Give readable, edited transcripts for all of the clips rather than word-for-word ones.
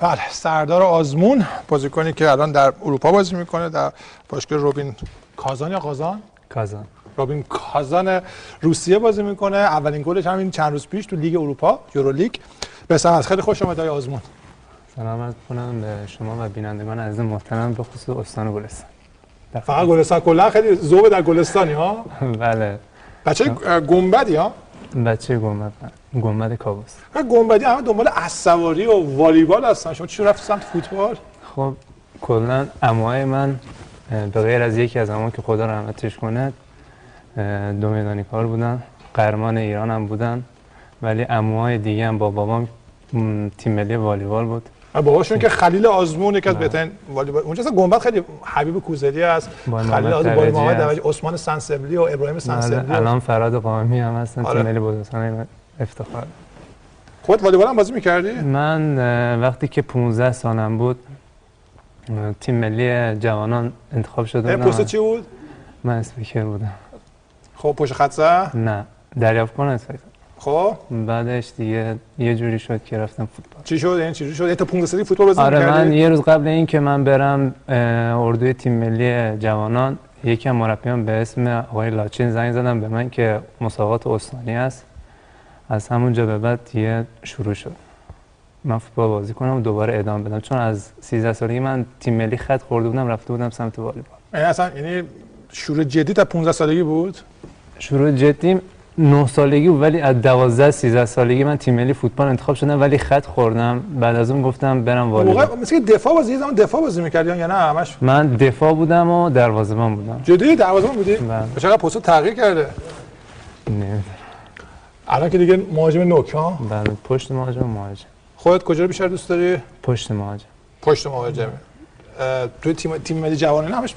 بله، سردار آزمون بازیکنی که الان در اروپا بازی میکنه در باشگاه روبین کازان یا قازان؟ کازان. روبین کازان روسیه بازی میکنه. اولین گلش همین چند روز پیش تو لیگ اروپا، یورولیگ. بسم خیلی خوش آمد آقای آزمون. سلام عرض کنم به شما و بینندگان عزیز محترم به خصوص استان گلستان. فقط گلستان کلا خیلی ذوق در گلستانی ها؟ بله. بچه گنبدی ها؟ بچه گنبد کابوس. گنبدی همه دنبال اسب‌سواری و والیبال هستن. شما چی رفتی سمت فوتبال؟ خب کلا عموهای من به غیر از یکی از عموها که خدا رحمتش کنه دو میدانی کار بودن، قهرمان ایران هم بودن، ولی عموهای دیگه هم با بابام تیم ملی والیبال بود. باباشون که خلیل آزمون یکی از بهترین والیبال، اونجا اصلا گنبد خیلی حبیب کوزری است، خلیل آزمون، محمد دوجی، عثمان سنسبلی و ابراهیم سنسبلی. الان فراد قائمی هم هستن تیم ملی بزرگسالان افتخار. خودت والیبال هم بازی می‌کردی؟ من وقتی که 15 سالم بود تیم ملی جوانان انتخاب شده بودم. پست چی بود؟ من اسپیکر بودم. خب پشت خط زد؟ نه، دریافت کنه. خب بعدش دیگه یه جوری شد که رفتم فوتبال. چی شد؟ این چجوری شد؟ تا 15 سالگی فوتبال بازی می‌کردی؟ آره، من یه روز قبل این که من برم اردوی تیم ملی جوانان، یکی از مربیان به اسم آقای لاچین زنگ زدم به من که مسابقات استانی است. از همونجا به بعد دیگه شروع شد من فوتبال بازی کنم و دوباره ادامه بدم، چون از 13 سالگی من تیم ملی خط خورده بودم، رفته بودم سمت والیبال. یعنی شروع جدی تا 15 سالگی بود؟ شروع جدی 9 سالگی بود، ولی از 12 13 سالگی من تیم ملی فوتبال انتخاب شدم، ولی خط خوردم. بعد از اون گفتم برم والیبال. موقع مثلا دفاع بازی، زمان دفاع بازی می‌کردی یا نه همش؟ من دفاع بودم و دروازه‌بان بودم. جدی دروازه‌بان بودی؟ بله. چقدر پست تغییر کرده؟ نمی‌دونم. الان که دیگه مهاجم نوک ها؟ بله، پشت مهاجم. خودت کجا رو بیشتر دوست داری؟ پشت مهاجم. پشت مهاجم. توی تیم ملی جوانان همش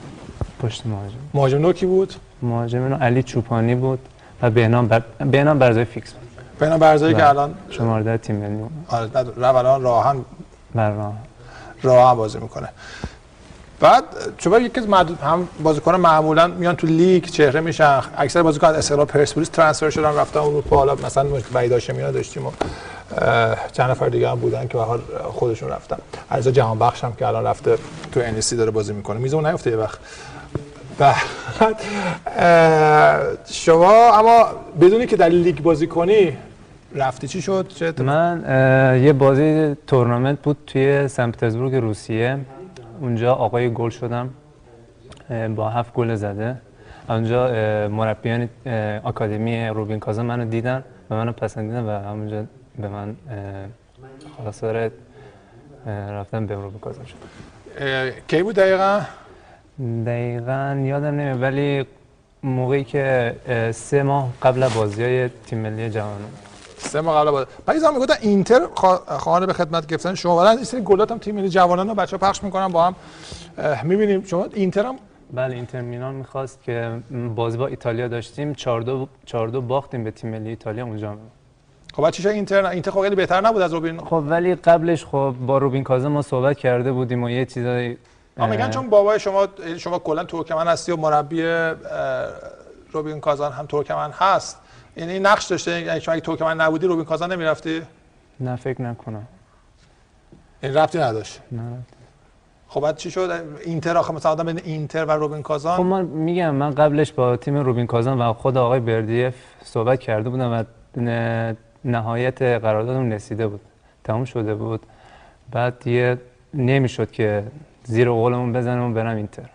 پشت مهاجم. مهاجم نوکی بود؟ مهاجم علی چوپانی بود و بهنام برزایی فیکس بود. بهنام برزایی که الان شماره 10 تیم ملی. آره، الان راهن بازی میکنه. بعد چون یکی از هم بازیکن‌ها معمولا میان تو لیگ چهره میشن، اکثر بازیکن‌ها از استقلال پرسپولیس ترانسفر شدن رفتن اروپا. حالا مثلا وحید هاشمیان داشتیم و چند نفر دیگه هم بودن که به حال خودشون رفتن. علیرضا جهانبخش هم که الان رفته تو انیسی داره بازی میکنه. میزمون نیفته یه وقت. شما اما بدونی که در لیگ بازی کنی رفتی چی شد؟ من یه بازی تورنمنت بود توی سن پترزبورگ روسیه، اونجا آقای گل شدم با 7 گل زده. اونجا مربیان آکادمی روبین کازان منو دیدن و منو پسندیدن و همونجا به من خلاص رفتم به روبین کازان شد. کی بود دقیقاً یادم نمیاد، ولی موقعی که 3 ماه قبل بازی‌های تیم ملی جوانان. 3 ماه قبل بعد زمان میگفتن اینتر خواهان به خدمت گرفتن شما، ولی این سری گلات هم تیم ملی جوانان رو بچه‌ها پخش میکنن با هم میبینیم. شما اینتر هم بله، اینتر میلان میخواست که بازی با ایتالیا داشتیم، 4-2 باختیم به تیم ملی ایتالیا اونجا. خب بعد چی شد؟ اینتر خب خیلی بهتر نبود از روبین؟ خب ولی قبلش خب با روبین کازان ما صحبت کرده بودیم و یه چیزایی میگن چون بابای شما کلا ترکمن هستی و مربی روبین کازان هم ترکمن هست، یعنی نقش داشته. یعنی شما اگه ترکمن نبودی روبین کازان نمیرفتی؟ نه فکر نکنم. این ربطی نداشت. نه. خب بعد چی شد؟ اینتر آخه مثلا آدم بین اینتر و روبین کازان. خب من قبلش با تیم روبین کازان و خود آقای بردیف صحبت کرده بودم و نهایت قراردادمون رسیده بود، تموم شده بود. بعد دیگه نمیشد که زیر قولمون بزنم و برم اینتر.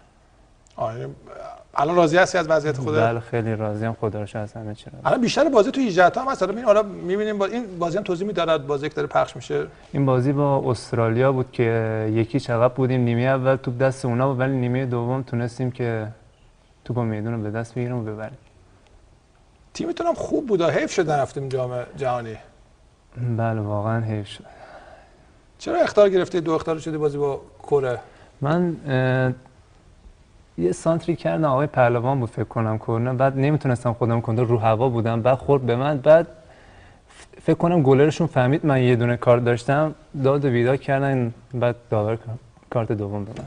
الان راضی هستی از وضعیت خودت؟ بله خیلی راضیم، خدا رو شکر از همه چی. الان بیشتر بازی تو 18 تا هم هست. حالا می‌بینیم این بازی هم توضیح می‌داد، بازی که داره پخش میشه. این بازی با استرالیا بود که یکی عقب بودیم، نیمه اول توپ دست اونا بود، ولی نیمه دوم تونستیم که توپو میدون رو به دست بگیریم و ببریم. تیمتون هم خوب بود، حیف شد نرفتیم جام جهانی. بله واقعا حیف شد. چرا اخطار گرفتی؟ 2 اخطار شدی بازی با کره. من یه سانتری کردم، آقای پهلوان بود فکر کنم کرنر، بعد نمیتونستم خودم کنترل، رو هوا بودم، بعد خورد به من. بعد فکر کنم گلرشون فهمید من یه دونه کارت داشتم، داد و بیداد کردن، بعد داور کارت دوم به من.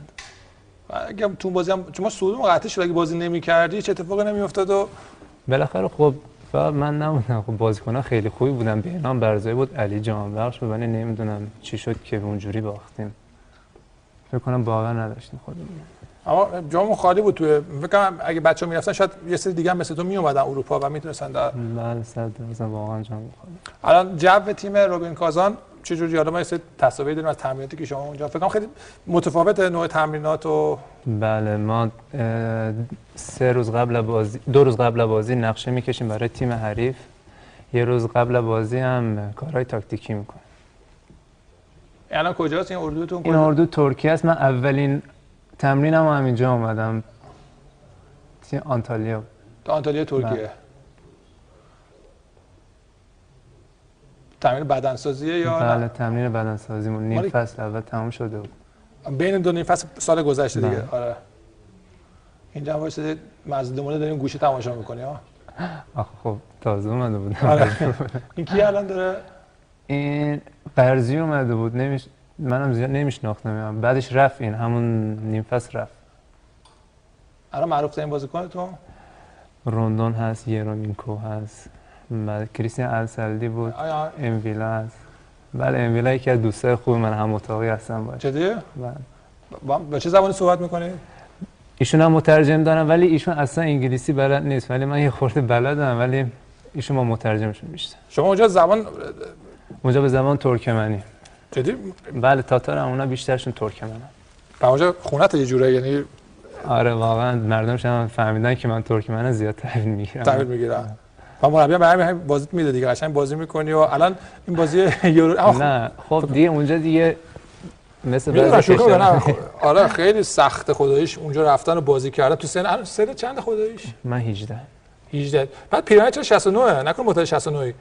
اگه تو بازی هم شما سودمون قطعی شد، اگه بازی نمی‌کردی چه اتفاقی نمی‌افتاد و بالاخره خب و من نبودم. خب بازیکن‌ها خیلی خوبی بودن، بهنام برزایی بود، علی جهانبخش بود، ولی نمیدونم چی شد که اونجوری باختیم. فکر کنم باور نداشتیم خودمون. اما جامون خالی بود. توی فکر کنم اگه بچه‌ها میرفتن شاید یه سری دیگه هم مثل تو میومدن اروپا و میتونستن در بله 100% واقعا جامون خالی. الان جو تیم روبین کازان چجوری؟ حالا ما یه سری تصاویر داریم از تمریناتی که شما اونجا فکر کنم خیلی متفاوت نوع تمرینات و بله ما 2 روز قبل بازی نقشه میکشیم برای تیم حریف، 1 روز قبل بازی هم کارهای تاکتیکی میکنیم. الان کجاست این اردوتون؟ این اردو ترکیه است. من اولین تمرینم همینجا اومدم، تیم آنتالیا. تو آنتالیا ترکیه؟ تمرین بدنسازیه یا بله تمرین بدنسازیمون نیم فصل اول تمام شده بود. بین دو نیم فصل سال گذشته دیگه. آره اینجا هم واسه مظلومانه داریم گوشه تماشا می‌کنی ها. آخه خب تازه اومده بودم. آره. این کی الان داره؟ این قرضی اومده بود، منم زیاد نمیشناختم. بعدش رفت، این همون نیم فصل رفت. الان معروف ترین بازیکنتون روندون هست، یرومینکو هست، بعد کریستیان السلدی بود، امویلا هست. بله امویلا یکی از دوستای خوب من، هم اتاقی هستم باشه. چطوریه؟ بله. با چه زبانی صحبت می‌کنید؟ ایشون هم مترجم دارن ولی ایشون اصلا انگلیسی بلد نیست، ولی من یه خورده بلدم، ولی ایشون با مترجمشون بیشتر. شما اونجا اونجا به زبان ترکمنی. جدی؟ بله تاتار هم اونا بیشترشون ترکمنن. اونجا خونت یه جوره یعنی؟ آره واقعا مردمش هم فهمیدن که من ترکمنم زیاد تحویل میگیرم. تحویل میگیرم. و مربی هم همین بازیت میده دیگه، قشنگ بازی میکنی و الان این بازی یورو نه خب دیگه اونجا دیگه مثل بعضی آره خیلی سخته خداییش اونجا رفتن و بازی کردن. تو سن چند خداییش؟ من 18. بعد پیرانه چرا 69 نکنه متولد 69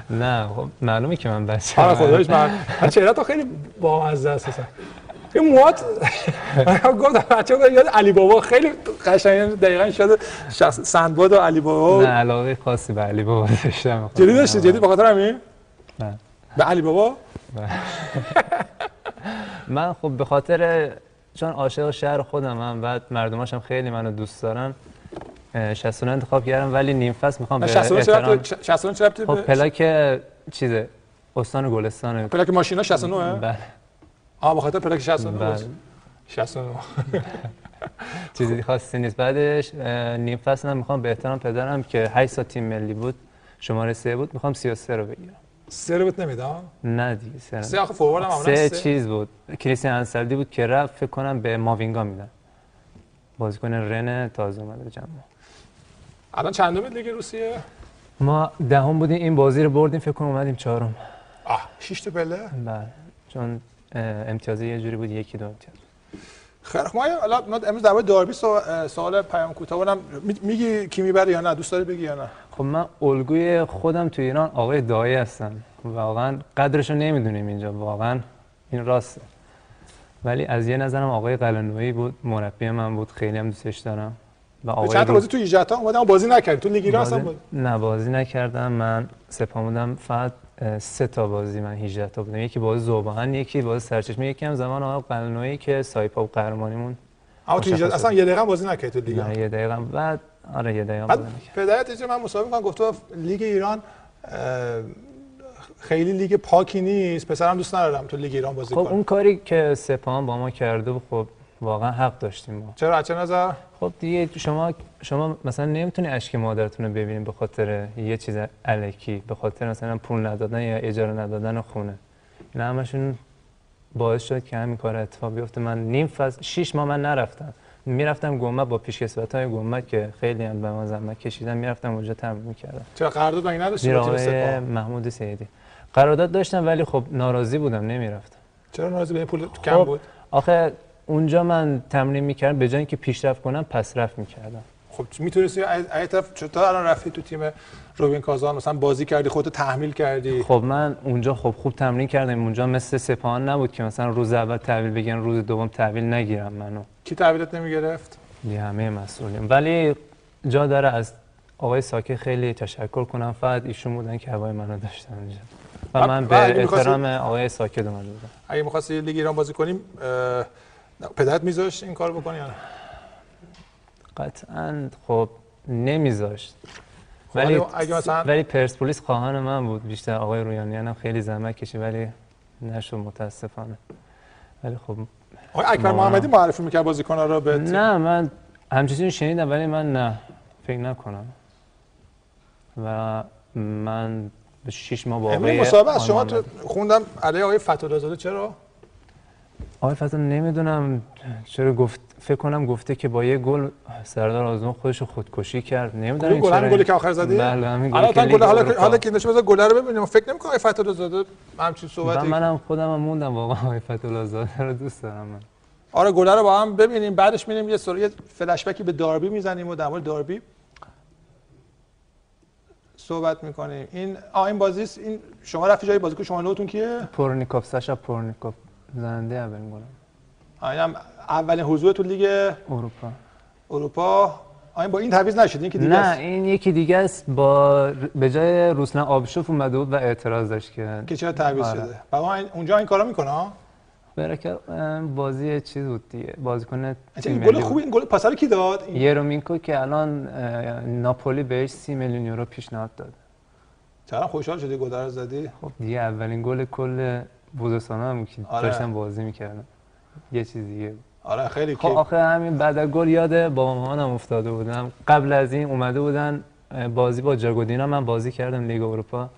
نه خب معلومه که من بچه‌ام. آره خداییش من چهره تو خیلی بامزه است اصلا. این موات گفتم بچه‌ها یاد علی بابا خیلی قشنگ دقیقاً شده سندباد و علی بابا. نه علاقه خاصی به علی بابا داشتم. جدی داشتی؟ جدی به خاطر همین؟ نه به علی بابا؟ من خب به خاطر چون عاشق شهر خودمم، بعد مردماشم خیلی منو دوست دارن 69 انتخاب کردم، ولی نیم فصل میخوام به احترام 69 چه ربطی؟ خب پلاک چیزه استان گلستان. پلاک ماشینا 69 بله. به خاطر پلاک 69 بله. 69 چیزی خاصی نیست. بعدش نیم فصل هم میخوام به احترام پدرم که 8 سال تیم ملی بود، شماره 3 بود، میخوام 33 رو بگیرم. 3 رو بهت نمیدم؟ نه دیگه 3 آخه فوروارد هم معمولا 3 چیز بود. کریستیان السلدی بود که رفت، فکر کنم به ماوینگا میدن. بازیکن رن تازه اومده جمع. الان چندم لیگ روسیه؟ ما دهم بودیم، این بازی رو بردیم، فکر کنم اومدیم 4م. 6 تا پله؟ بله چون امتیازی یه جوری بود، 1-2 امتیاز. خیلی خوب. حالا ما امروز در مورد داربی سوال پیام کوتاه بودم، میگی کی میبره یا نه؟ دوست داری بگی یا نه؟ خب من الگوی خودم تو ایران آقای دایی هستم، واقعا قدرشو نمیدونیم اینجا، واقعا این راسته. ولی از یه نظرم آقای قلعه‌نویی بود، مربی من بود، خیلی هم دوستش دارم. و آقای چند تا بازی تو ایجاتا اومدم بازی نکردی؟ تو لیگ ایران اصلا نه بازی نکردم. من سپاه بودم، فقط 3 تا بازی من 18 تا بودم. یکی بازی ذوباهن، یکی بازی سرچشمه، یکی هم زمان آقای قلعه‌نویی که سایپا و قهرمانیمون. اما تو ایجاتا اصلا یه دقیقه بازی نکردی تو لیگ؟ نه یه دقیقه. بعد آره یه دقیقه بازی نکردم. پدرت اینجا من مصاحبه می‌کنم گفت لیگ ایران خیلی لیگ پاکی نیست، پسرم دوست ندارم تو لیگ ایران بازی کنه. خب اون کاری که سپاهان با ما کرده بود، خب واقعا حق داشتیم ما. چرا از چه نظر؟ خب دیگه شما مثلا نمیتونی اشک مادرتون رو ببینید به خاطر یه چیز الکی، به خاطر مثلا پول ندادن یا اجاره ندادن خونه. اینا همشون باعث شد که همین کار اتفاق بیفته. من نیم فصل 6 ماه من نرفتم، میرفتم گمبت با پیشکسوتای گمبت که خیلی هم به ما زحمت کشیدن، میرفتم اونجا تمرین میکردم. چرا قرارداد مگه نداشتی با تیم سپاه؟ محمود سیدی قرارداد داشتم ولی خب ناراضی بودم نمیرفتم. چرا ناراضی؟ به پول کم بود؟ آخه اونجا من تمرین میکردم، به جای اینکه پیشرفت کنم پس رفت میکردم. خب میتونستی از طرف چطور الان رفتی تو تیم روبین کازان مثلا بازی کردی، خودت تحمیل کردی؟ خب من اونجا خوب تمرین کردم. اونجا مثل سپاهان نبود که مثلا روز اول تحویل بگیرن روز دوم تحویل نگیرم منو. کی تحویلت نمیگرفت؟ همه مسئولین. ولی جا داره از آقای ساکه خیلی تشکر کنم، فقط ایشون بودن که هوای منو داشتن اونجا و من به احترام آقای ساکه اومده بودم. اگه می‌خواستی لیگ ایران بازی کنیم پدرت میذاشت این کارو بکنی یا نه؟ قطعاً. خب نمیذاشت. ولی پرسپولیس خواهان من بود بیشتر. آقای رویانیان هم خیلی زحمت کشید ولی نشد متاسفانه. ولی خب آقای اکبر محمدی معرفی میکرد بازیکن‌ها رو به نه من همچین چیزی شنیدم ولی من نه فکر نکنم. و من 6 ماه با آقای مسابقه از شما تو خوندم علی آقای فتح‌الله زاده. چرا؟ آقای فتح‌الله نمیدونم چرا فکر کنم گفته که با یه گل سردار آزمون خودش رو خودکشی کرد. نمیدونم چرا گلی که آخر زدی؟ بله همین گل. حالا که نشه بذار گل رو ببینیم. فکر نمی‌کنم آقای فتح‌الله زاده همچین صحبتی. منم خودم موندم واقعا آقای فتح‌الله زاده رو دوست دارم من. آره گل رو با هم ببینیم بعدش میریم یه فلش بکی به داربی میزنیم و در مورد داربی صحبت میکنیم. این بازی این شما رفتی جای بازیکن شما نوتون کیه؟ پورنیکوف ساشا پورنیکوف زنده اولین گلم. اینم اولین حضور تو لیگ اروپا. این با این تعویض نشد این که دیگه نه این یکی دیگه است به جای روسلن آبشوف اومده بود و اعتراض داشت که چرا تعویض شده. بابا اونجا این کارا میکنه ها. برکت بازی چیز بود دیگه بازیکن این گل خوب. این گل پاس رو کی داد؟ یرومینکو که الان ناپولی بهش 30 میلیون یورو پیشنهاد داد. چرا خوشحال شدی گل رو زدی؟ خب دیگه اولین گل کل بوزوسانا هم که داشتن بازی میکردن یه چیز دیگه. آره خیلی خب آخه همین بعد از گل یاد با مامانم افتاده بودم. قبل از این اومده بودن بازی با جاگودینا من بازی کردم لیگ اروپا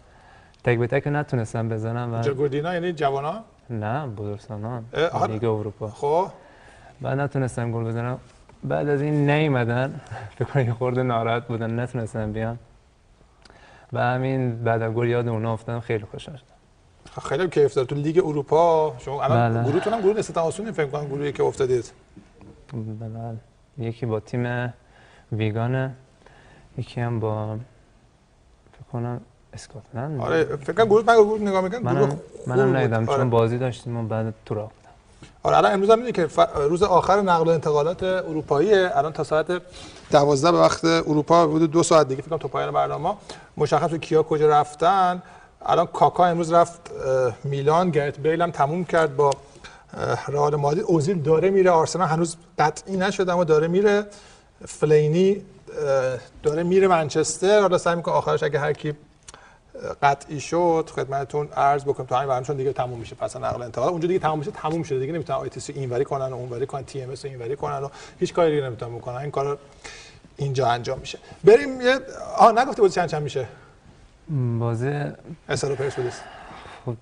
تک به تک نتونستم بزنم. جاگودینا یعنی جوانا؟ نه بزرگسالان لیگ اروپا. خب بعد نتونستم گل بزنم. بعد از این نیومدن فکر کنم یه خورده ناراحت بودن نتونستم بیان. و همین بعد از گل یاد اونا افتادم خیلی خوشحال شدم. خیلی کیف داد تو لیگ اروپا. شما الان گروهتون هم گروه نسبت آسونی فکر کنم گروهی که افتادید. بله یکی با تیم ویگان یکی هم با فکر کنم اسکاتلند. آره فکر کنم گروه نگاه میکنم منم ندیدم چون بازی داشتیم و بعد تو راه بودم. آره الان امروز هم می‌بینید که روز آخر نقل و انتقالات اروپاییه. الان تا ساعت 12 به وقت اروپا حدود 2 ساعت دیگه فکر کنم تا پایان برنامه مشخصه کیا کجا رفتن. الان کاکا امروز رفت میلان. گرت بیل هم تموم کرد با رئال مادرید. اوزیل داره میره آرسنال هنوز قطعی نشده اما داره میره. فلینی داره میره منچستر. حالا سعی می‌کنه آخرش اگه هر کی قطعی شد خدمتتون عرض بکنم تو همین برنامه‌شون دیگه تموم میشه. پس نقل انتقال اونجا دیگه تموم میشه تموم شده دیگه. نمیتونن آی‌تی اینوری کنن و اونوری کنن تی ام اس اینوری کنن و هیچ کاری دیگه نمیتونن بکنن. این کارا اینجا انجام میشه. بریم یه نگفتی بازی چند میشه؟ بازی استاد پرسپولیس. خب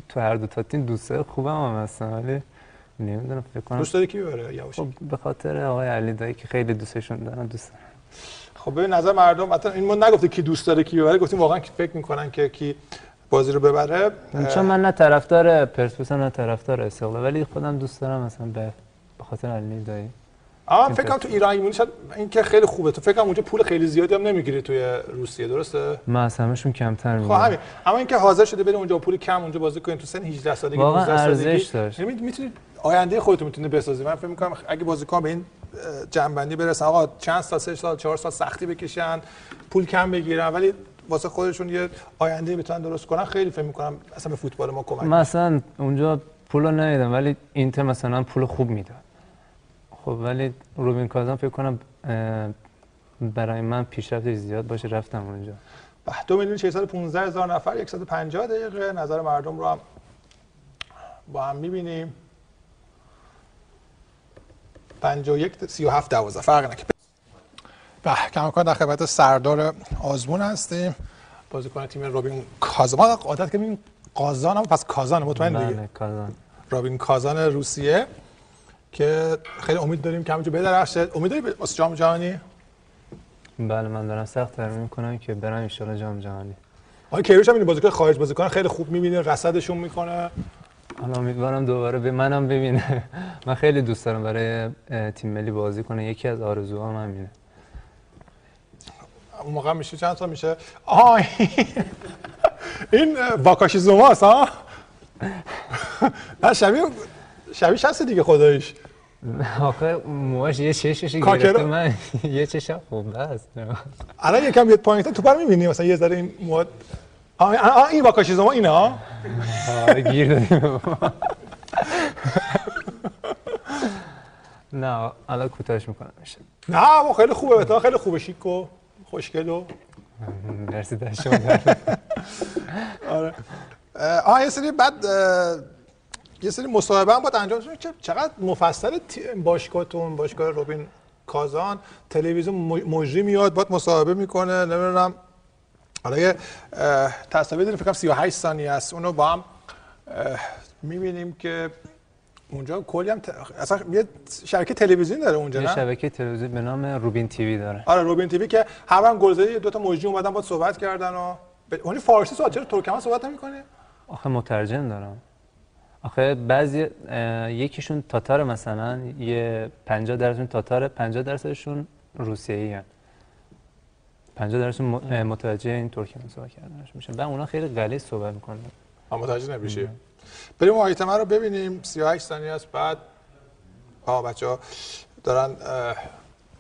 تو هر دو تا تیم دوسته خوبم هم هستن ولی نمیدونم فکر کنم دوست داری کی ببره یواش؟ خب به خاطر آقای علی دایی که خیلی دوستشون دارن دوست دارم. خب ببین نظر مردم مثلا این ما نگفته کی دوست داره کی ببره گفتیم واقعا فکر میکنن که کی بازی رو ببره. چون من نه طرفدار پرسپولیس نه طرفدار استقلال ولی خودم دوست دارم مثلا به خاطر علی دایی. فکر کنم تو ایران میمونی شاید این که خیلی خوبه. تو فکر کنم اونجا پول خیلی زیادی هم نمیگیری توی روسیه درسته؟ من از همشون کمتر میگیرم. خب همین اما اینکه حاضر شده بری اونجا پول کم اونجا بازی کنی تو سن 18 سالگی 19 سالگی میتونی آینده خودت میتونی بسازی. من فکر میکنم اگه بازیکن به این جنبندی برسن آقا چند سال 3 سال 4 سال سختی بکشن پول کم بگیرن ولی واسه خودشون یه آینده بتونن درست کنن خیلی فکر میکنم اصلا به فوتبال ما کمک می‌کنه. مثلا اونجا پولو ندیدم ولی اینتر مثلا پول خوب میداد. خب ولی روبین کازان فکر کنم برای من پیشرفتش زیاد باشه رفتم اونجا. 2,615,000 نفر 150 دقیقه. نظر مردم رو هم با هم می‌بینیم. 51-37 فرق نکنه. کماکان در خدمت سردار آزمون هستیم بازیکن تیم روبین کازان. ما عادت کردیم قازان هم پس کازان مطمئن دیگه. بله کازان. روبین کازان روسیه که خیلی امید داریم که همونجا بدرخشه. امید داری واسه جام جهانی؟ بله من دارم سخت تمرین میکنم که برم ان شاءالله جام جهانی. آقای کیروش هم این بازیکن خارج بازیکن خیلی خوب می‌بینه رصدشون میکنه. حالا امیدوارم دوباره به منم ببینه. من خیلی دوست دارم برای تیم ملی بازی کنه. یکی از آرزوهام همینه. اون موقع میشه چند سال میشه؟ این واکاشی زوماست ها؟ نه شبیه هست دیگه خداییش. آخه موهاش یه چشش گرفته من یه چشم خوب هست. الان یکم بیاد پایین‌تر تو برام می‌بینی مثلا یه ذره این موها این واکاشی زوما اینه ها؟ آره گیر دادیم. نه الان کوتاهش میکنم میشه. نه خیلی خوبه، بهتون خیلی خوبه، شیک و خوشگل و مرسی دست شما. آره. یه سری بعد یه سری مصاحبه هم باید انجام بشه. چقدر مفصل باشگاهتون، باشگاه روبین کازان، تلویزیون مجری میاد باید مصاحبه میکنه، نمیدونم حالا یه تصاویر داریم فکر کنم 38 ثانیه است، اونو با هم میبینیم که اونجا کلی هم اصلا یه شبکه تلویزیون داره اونجا، نه؟ یه شبکه تلویزیون به نام روبین تیوی داره. آره روبین تیوی که هم گلزاری دو تا مجری اومدن باهات صحبت کردن و اونی فارسی صحبت، چرا ترکمن صحبت نمی‌کنی؟ آخه مترجم دارم. آخه بعضی یکیشون تاتار، مثلا یه 50% تاتار، 50%شون روسیه‌ای ان. 50% متوجه این ترکمن صحبت کردنش میشه. بعد اونا خیلی غلیظ صحبت میکنن. متوجه نمیشی. بریم اون آیتم رو ببینیم. 38 ثانیه است. بعد بچه‌ها دارن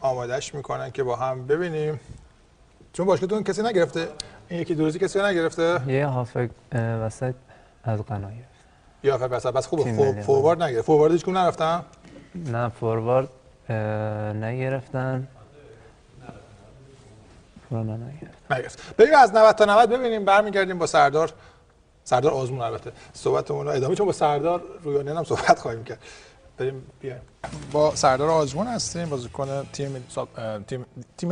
آمادهش میکنن که با هم ببینیم. چون باشگاهتون کسی نگرفته؟ این یکی دو روزی کسی نگرفته؟ یه هافک وسط از قنا گرفت. یه هافک وسط بس خوبه. فوروارد نگرفت. فوروارد هیچ کدوم نرفتن؟ نه فوروارد نگرفتن. نگرفت. بریم از 90 تا 90 ببینیم، برمیگردیم با سردار آزمون البته صحبتمون رو ادامه، چون با سردار رویانیان هم صحبت خواهیم کرد. بریم بیایم. با سردار آزمون هستیم، بازیکن تیم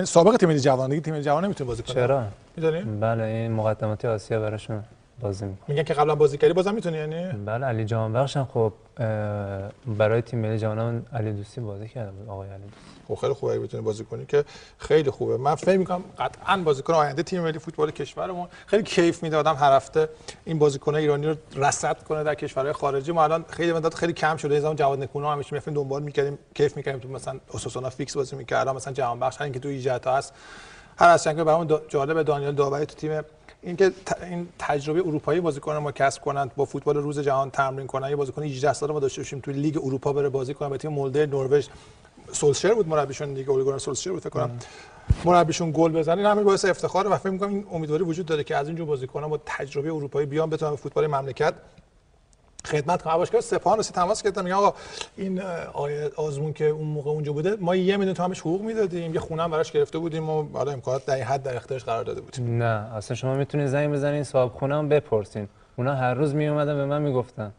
سابق تیم ملی جوان. دیگه تیم ملی جوان نمیتونه بازی کنه. چرا؟ میدونی؟ بله این مقدماتی آسیا براشون بازی میکنه. میگن که قبلا بازی کردی بازم میتونی یعنی؟ بله علی جهانبخش هم خب برای تیم ملی جوانان علی دوستی بازی کرده بود، آقای علی دوستی. خب خیلی خوبه اگه بتونی بازی کنی که خیلی خوبه. من فکر می‌کنم قطعاً بازیکن آینده تیم ملی فوتبال کشورمون. خیلی کیف میده آدم هر هفته این بازیکن ایرانی رو رصد کنه در کشورهای خارجی. ما الان خیلی مدت خیلی کم شده، زمان جواد نکونا همیشه می‌رفتیم دنبال می‌کردیم، کیف می‌کردیم، تو مثلا اوساسونا فیکس بازی می‌کردم، مثلا جهانبخش همین که تو ایجاتا هست. هر از چند که برامون جالب دانیال داوری تو تیم اینکه این تجربه اروپایی بازیکن ما کسب کنند، با فوتبال روز جهان تمرین کنن. یه بازیکن 18 ساله ما داشته باشیم تو لیگ اروپا بره بازی کنه، با تیم مولده نروژ. سولشر بود مربیشون دیگه، اولگونار سولشر بود فکر کنم. مربیشون گل بزنه، همین باعث افتخاره و فکر می‌کنم این امیدواری وجود داره که از اینجور بازیکن‌ها با تجربه اروپایی بیان بتونن به فوتبال مملکت خدمت کنن. باشگاه سپاهان رو تماس گرفتم، میگم آقا این آزمون که اون موقع اونجا بوده ما 1 میلیون تومانش حقوق میدادیم، یه خونه هم براش گرفته بودیم و حالا امکانات در حد در اختیارش قرار داده بودیم. نه اصلا شما میتونید زنگ بزنین صاحب خونه هم بپرسین، اونا هر روز می اومدن به من میگفتن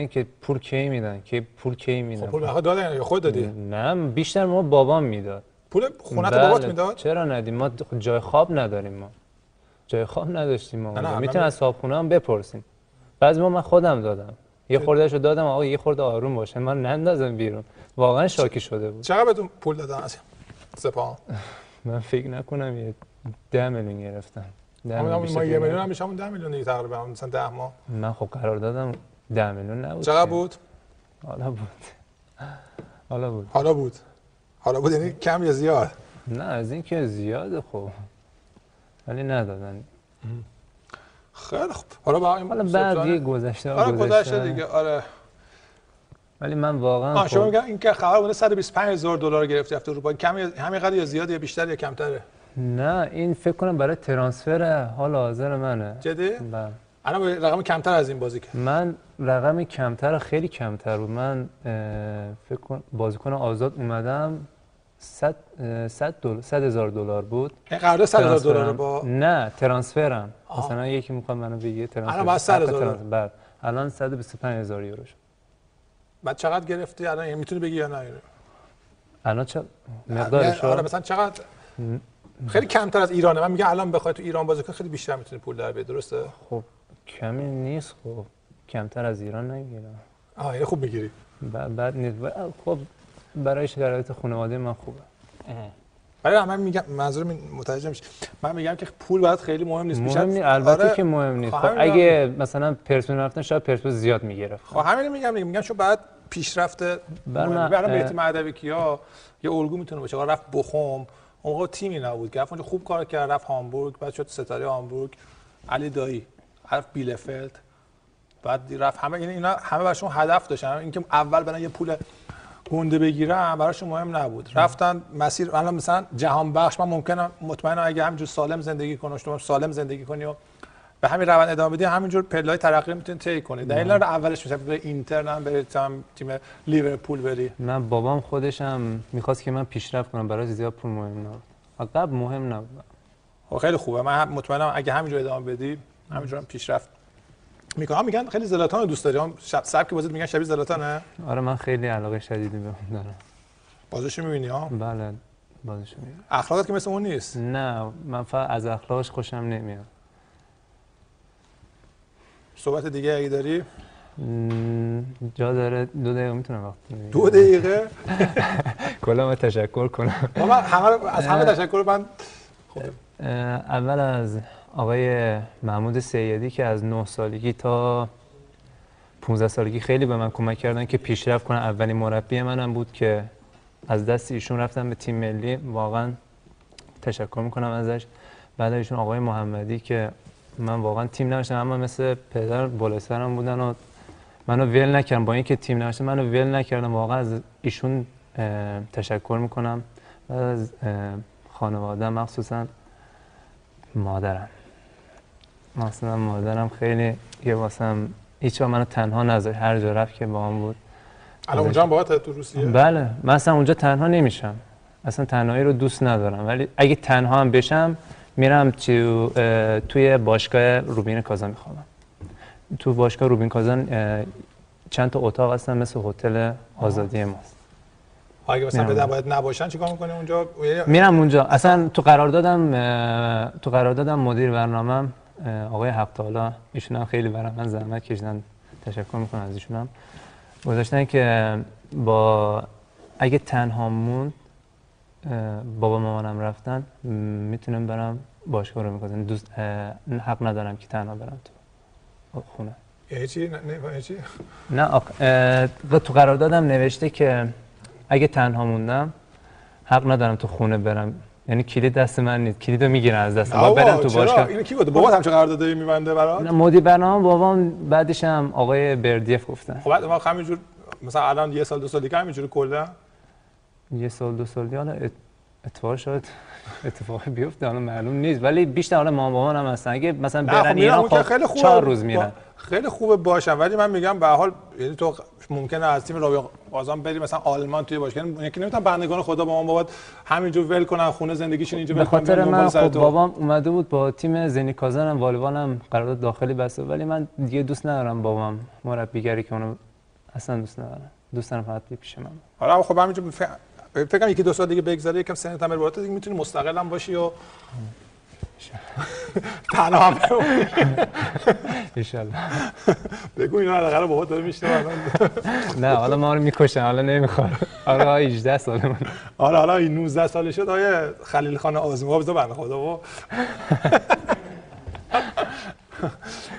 که پول کی میدن، که پول کی میدن. خب پول بخواد دادن یا خود دادی؟ نه بیشتر ما بابام میداد. پول خونه تو بابات میداد؟ چرا ندیم؟ ما جای خواب نداریم، ما جای خواب نداشتیم. ما میتونن از صاحب خونه هم بپرسین. بعضی من خودم دادم، یه خوردهشو دادم آقا یه خورده آروم باشه من نندازم بیرون. واقعا شاکی شده بود. چقدر بهتون پول دادن از سپاهان؟ من فکر نکنم یه 10 میلیون گرفتن. ما 1 میلیون هم میشم 10 میلیون دیگه تقریبا مثلا 10 ماه. من خب قرار دادم 10 میلیون نبود. چقدر بود؟ حالا بود یعنی کم یا زیاد؟ نه از این که زیاده خب، ولی ندادن. خیلی خوب. حالا بعد یه گذشته دیگه. آره ولی من واقعا شما میگن این که خبر بوده $125,000 گرفتی رفت اروپا، کمی همینقدر یا زیاده یا بیشتر یا کمتره؟ نه این فکر کنم برای ترانسفر حال حاضر منه. جدی؟ بله. الان رقم کمتر از این بازی کرد. من رقم کمتر، خیلی کمتر بود. من فکر کنم بازیکن آزاد اومدم $100,000 بود. این قرارداد $100,000 با نه ترانسفرم. مثلا یکی میخواد منو بگه ترانسفر. الان $100,000. بعد الان $125,000 شد. بعد چقدر گرفتی الان میتونی بگی یا نه؟ الان چه مقدارش؟ آره مثلا چقدر؟ خیلی کمتر از ایرانه. من میگم الان بخوای تو ایران بازی کنی خیلی بیشتر میتونی پول در بیاری، درسته؟ خب کمی نیست، خب کمتر از ایران نمیگیرم. اینو خوب میگیری. بعد نیست. خب برای شرایط خانواده من خوبه. برای من میگم منظورم متوجه میشه. من میگم که پول برات خیلی مهم نیست. مهم نیست البته که مهم نیست. خب اگه مثلا پرسپولیس رفتن شاید پرسپولیس زیاد میگرفت. خب همین میگم چون بعد پیشرفت برام بهتیم ادبی کیا یه الگو میتونه باشه. رفت بخم اون موقع تیمی نبود که رفت اونجا خوب کار کرد، رفت هامبورگ، بعد شد ستاره هامبورگ. علی دایی رفت بیلفلد، بعد رفت همه اینا همه براشون هدف داشتن. اینکه اول برن یه پول گنده بگیرن براشون مهم نبود. رفتن مسیر. مثلا جهانبخش من ممکنه مطمئنم اگه همینجور سالم زندگی کنی و به همین روند ادامه بدی همینجور پله‌های ترقی میتونید طی کنید. دلیل نداره اولش مثلا به اینتر هم برید تیم لیورپول بری. من بابام خودش هم می‌خواست که من پیشرفت کنم، برای زیاد پول مهم نبود. قبل مهم نبود. خیلی خوبه. من مطمئنم اگه همینجور ادامه بدی همینجور هم پیشرفت میکنم. میگن خیلی زلاتان رو دوست داری. هم سبک بازیت میگن شبیه زلاتانه؟ آره من خیلی علاقه شدیدی به اون دارم. بازیشو می‌بینی ها؟ بله بازیشو می‌بینم. اخلاقت که مثل اون نیست. نه من فقط از اخلاقش خوشم نمیاد. صحبت دیگه اگه داری؟ جا داره 2 دقیقه میتونم وقت بدم. 2 دقیقه؟ کلا من تشکر کنم. من از همه تشکر من اول از آقای محمود سیدی که از 9 سالگی تا 15 سالگی خیلی به من کمک کردن که پیشرفت کنم. اولین مربی منم بود که از دست ایشون رفتم به تیم ملی. واقعا تشکر میکنم ازش. بعد ایشون آقای محمدی که من واقعا تیم نداشتم اما مثل پدر بالا سرم بودن و منو ول نکردن. با اینکه تیم نداشتم منو ول نکردن. واقعا از ایشون تشکر میکنم. بعد از خانواده مخصوصا مادرم خیلی یه واسم هیچ وقت منو تنها نذاشت. هر جا رفت که با هم بود. الان اونجا هم باهات تو روسیه؟ بله من اصلا اونجا تنها نمیشم. اصلا تنهایی رو دوست ندارم. ولی اگه تنها هم بشم میرم توی باشگاه روبین کازان میخوام. تو باشگاه روبین کازان چند تا اتاق هستن مثل هتل آزادی ماست. اگه مثلا بدن باید نباشن چیکار میکنه اونجا؟ میرم اونجا. اصلا تو قراردادم مدیر برنامه‌ام آقای حق‌تعالی ایشون هم خیلی برام من زحمت کشیدن. تشکر میکنم از ایشون هم. گذاشتن که اگه تنها موند بابا مامانم رفتن میتونم برم باشگاه رو میکنم. دوست حق ندارم که تنها برم تو خونه. چی؟ نه تو قراردادم نوشته که اگه تنها موندم حق ندارم تو خونه برم. یعنی کلید دست من نیست. کلیدو میگیرن از دستم. با برم تو باشگاه. اینو کی گفت؟ بابات همچین قراردادی میبنده برات؟ نه مدیر برنامه بابام بعدش هم آقای بردیف گفتن. خب بعد ما همینجور مثلا الان 1 سال 2 سال دیگه همینجوری کلا 1 سال 2 سال دیگه حالا اتفاقی بیفته حالا معلوم نیست. ولی بیشتر حالا مامان بابام هم هستن. اگه مثلا برن ایران خب 4 روز میرن. خیلی خوبه باشن. ولی من میگم به هر حال یعنی تو ممکنه از تیم راوی قازان بری مثلا آلمان توی باشگاه یکی نمیتونن بندگان خدا با مامان بابات همینجور ول کنن خونه زندگیشون اینجا ول کنن. به خاطر من خب بابام اومده بود با تیم زنی کازان هم والیبال هم قرارداد داخلی بسته. ولی من دیگه دوست ندارم بابام مربیگری که اونو اصلا دوست ندارم. دوست دارم فقط پیش من. آره خب همینجور فکر کنم 1-2 سال دیگه بگذره یکم سنت هم بالاتر دیگه میتونی مستقل هم باشی و تنها هم بمونی ان شاء الله. بگو اینا حداقل بابات داره میشنه. نه حالا ما رو میکشن. حالا نمیخواد. آره 18 سالمون. آره حالا این 19 ساله شد. آیه خلیل خان آزمو بزن بنده خدا و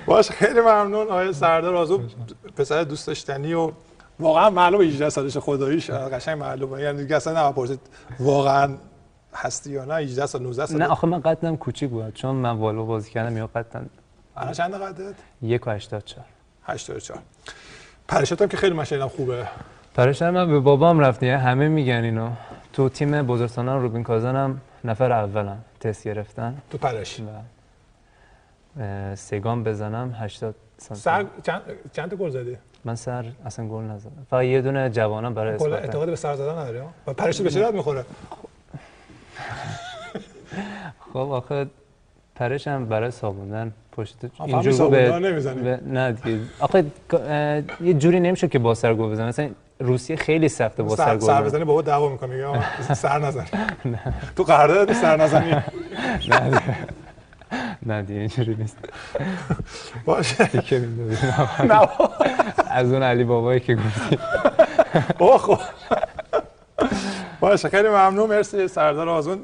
باش. خیلی ممنون آیه سردار آزو. پسر دوست داشتنی و واقعا معلومه 18 سالشه. خداییش قشنگ معلومه. یعنی دیگه اصلا نپرسید واقعا هستی یا نه. 18 سال 19 سال. نه آخه من قدم کوچیک بود چون من والیبال بازی کردم. یا قدم الان چند قدت؟ 1.84. 84. پرشتم که خیلی ماشینم خوبه. پرشتم من به بابام رفتم. همه میگن اینو. تو تیم بزرگسالان روبین کازانم نفر اولم تست گرفتن. تو پرش. 3 گام بزنم 80 سانتی. سر چند تا گل زدی؟ من سر اصلا گل نزدم. فقط یه دونه جوانم برای اثبات. اعتقاد به سر زدن نداری؟ و پرش به چه میخوره؟ خب آخه پرش هم برای صابوندن پشت اینجوری نمیزنی. نه دیگه آخه یه جوری نمیشه که با سر گل بزنی. مثلا روسیه خیلی سخته با سر گل. سر بزنی بابا دعوا میکنه میگه سر نزن. تو قرارداد سر نزنی. نه دیگه اینجوری نیست. باشه. نه از اون علی بابایی که گفتی. اوه خب باشه خیلی ممنون. مرسی سردار آزون.